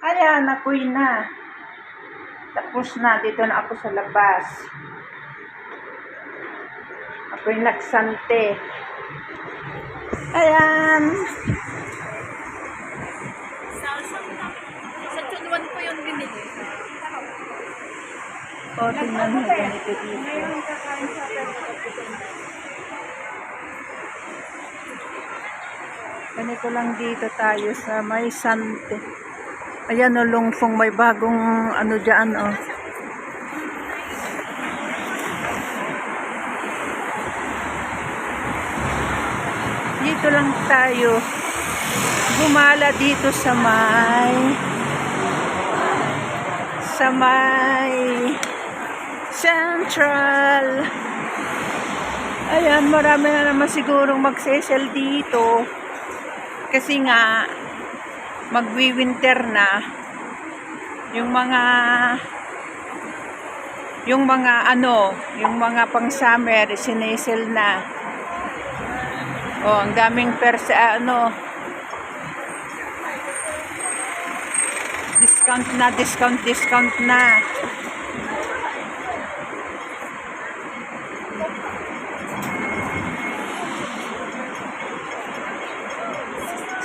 Ayan, ako'y na. Tapos na, dito na ako sa labas. Ako'y nagsante. Ayan. Sa tunuan ko yung binili. O, tingnan mo ganito dito. Ganito lang dito tayo sa may sante. Ayan o, lungfong may bagong ano dyan o. Dito lang tayo. Gumala dito sa may Central. Ayan, marami na naman sigurong magsesel dito. Kasi nga, magwi-winter na. Yung mga pang-summer, sinesel na. Oh, ang daming discount na.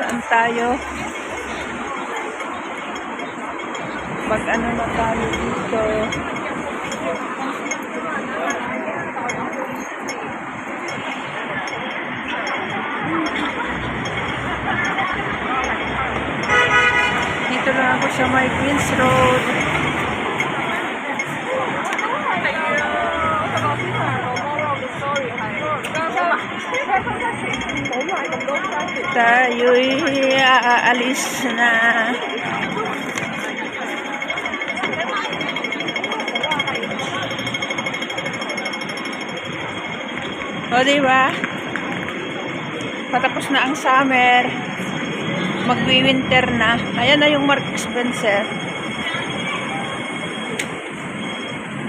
Saan tayo? Mag-ano na tayo dito? Dito lang ako sa may Queens Road. Tayo'y aalis na. O, diba? Patapos na ang summer. Magwi-winter na. Ayan na yung Mark Spencer.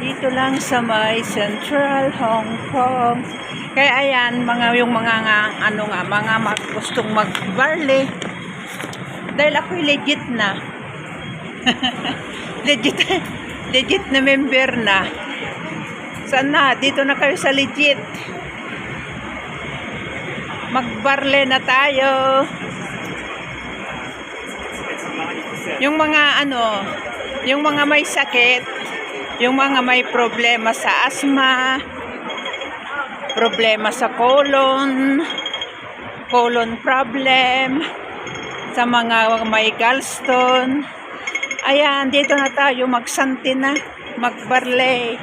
Dito lang sa may Central Hong Kong. Kaya ayan, mga gustong mag-barley. Dahil ako'y legit na. legit na member na. Saan na? Dito na kayo sa legit. Mag-barley na tayo. Yung mga may sakit, yung mga may problema sa asthma, problema sa colon problem, sa mga may gallstone. Ayan, dito na tayo magsanti na, magbarley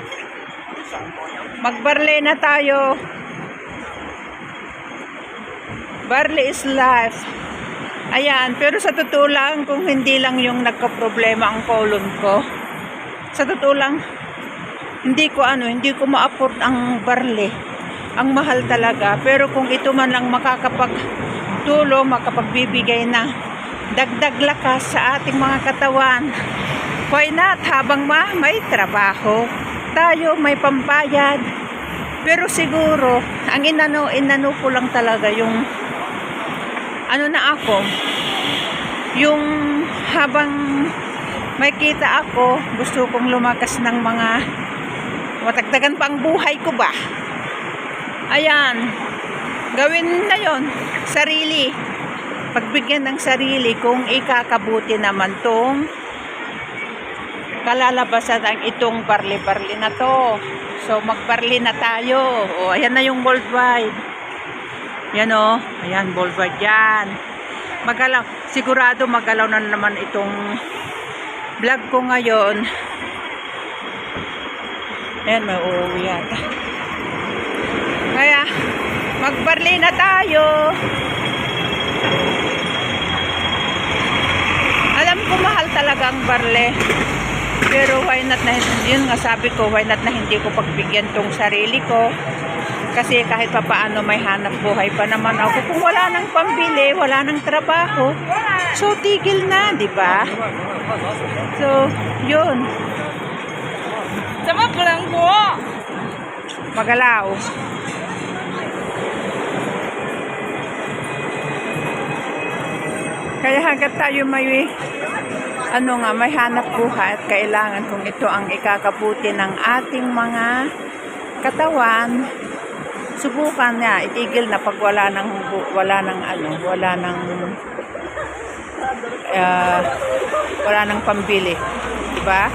na tayo. Barley is life. Ayan, pero sa totoo lang, kung hindi lang yung nagka-problema ang colon ko, sa totoo lang, hindi ko ma-afford ang barley. Ang mahal talaga. Pero kung ito man lang makakapagbibigay na dagdag lakas sa ating mga katawan, why not? Habang may trabaho tayo, may pambayad. Pero siguro, ang inano ko lang talaga yung yung habang may kita ako, gusto kong lumakas ng mga matagdagan pa ang buhay ko ba. Ayan, gawin na yon, sarili, pagbigyan ng sarili kung ikakabuti naman tong kalalabasan ang itong barley na to. So magbarley na tayo. O, ayan na yung worldwide. Yan o, ayan, worldwide yan. Magalaw, sigurado magalaw na naman itong vlog ko ngayon. Ayan, may uuwi yata. Kaya, magbarley na tayo. Alam ko mahal talaga ang barley. Pero why not na, yun nga sabi ko, why not na hindi ko pagbigyan tong sarili ko. Kasi kahit pa paano may hanap buhay pa naman ako. Kung wala nang pambili, wala nang trabaho, so tigil na, di ba? So, yun. Sama po lang po. Magalaw. Kaya hanggat tayo may ano nga, may hanap buhay at kailangan kung ito ang ikakabuti ng ating mga katawan, subukan niya, itigil na pag wala ng wala ng pambili, di ba?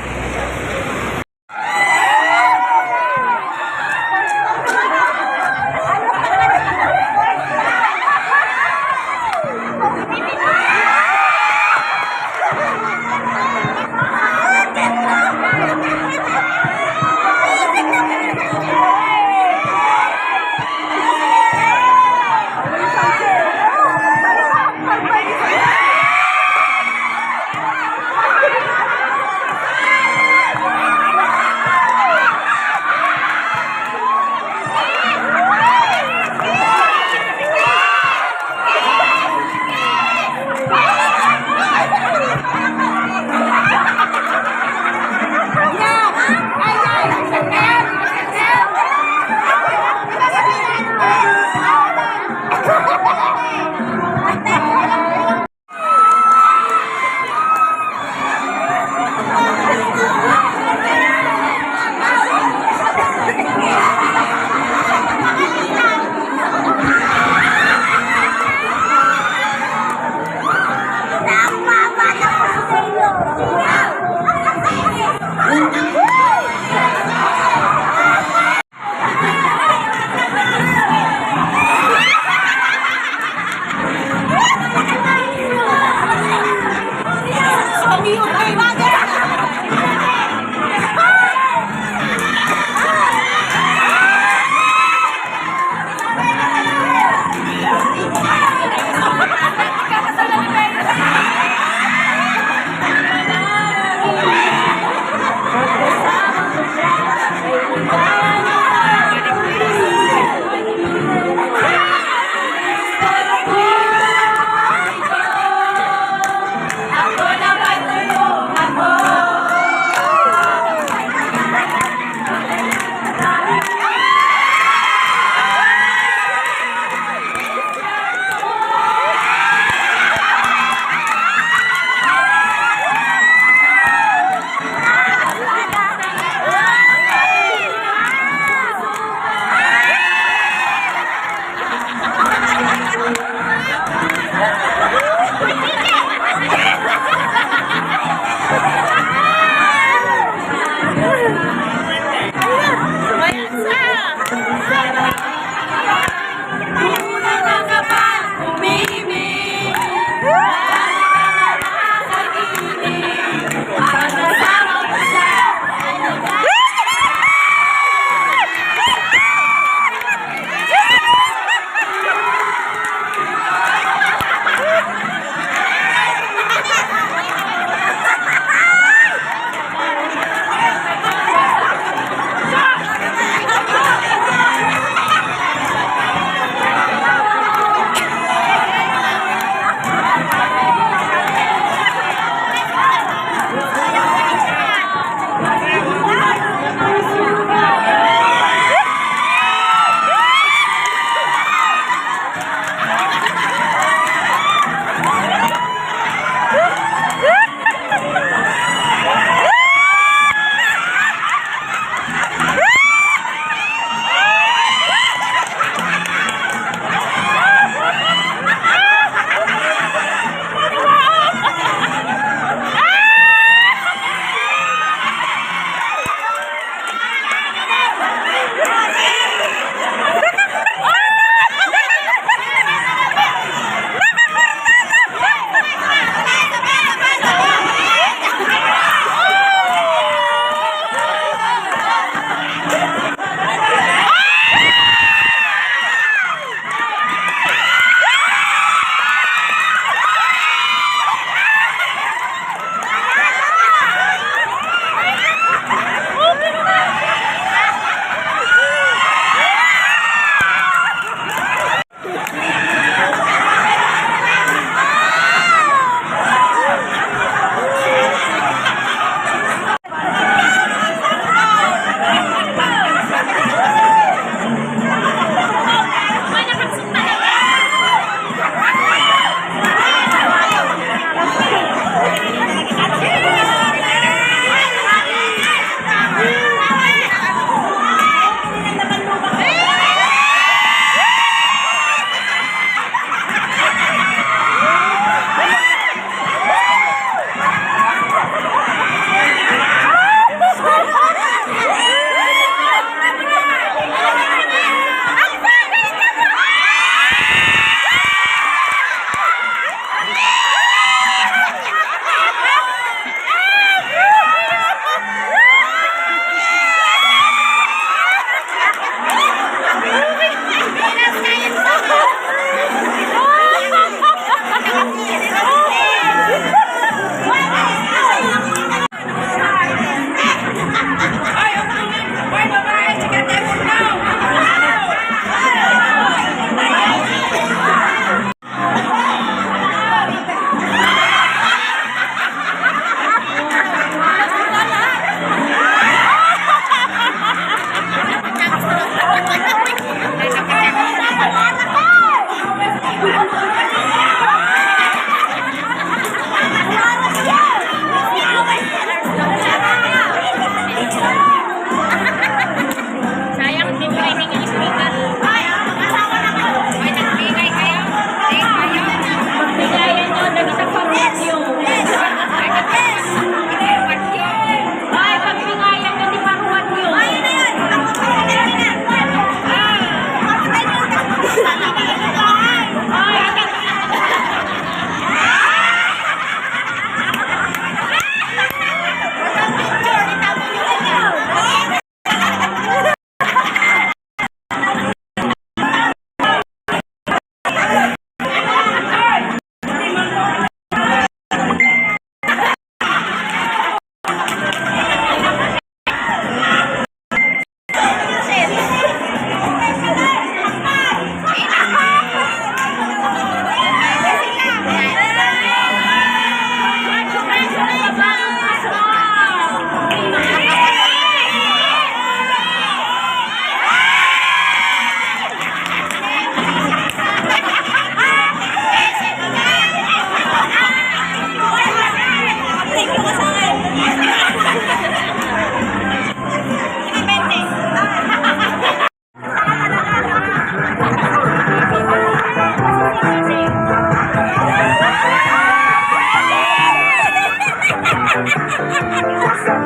Puro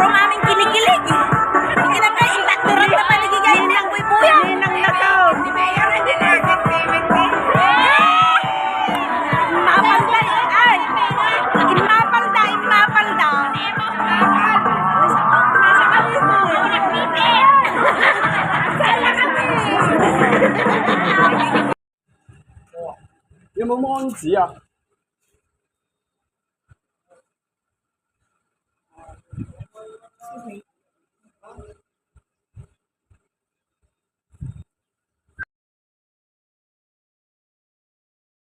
maming kinikilig. Hindi na kayo inakturan na paligigay ng buy-buya. Ninang na to. Mapalda ay. Mapalda, mapalda. Nasa kami mo. Sala kami. 有冇芒子啊？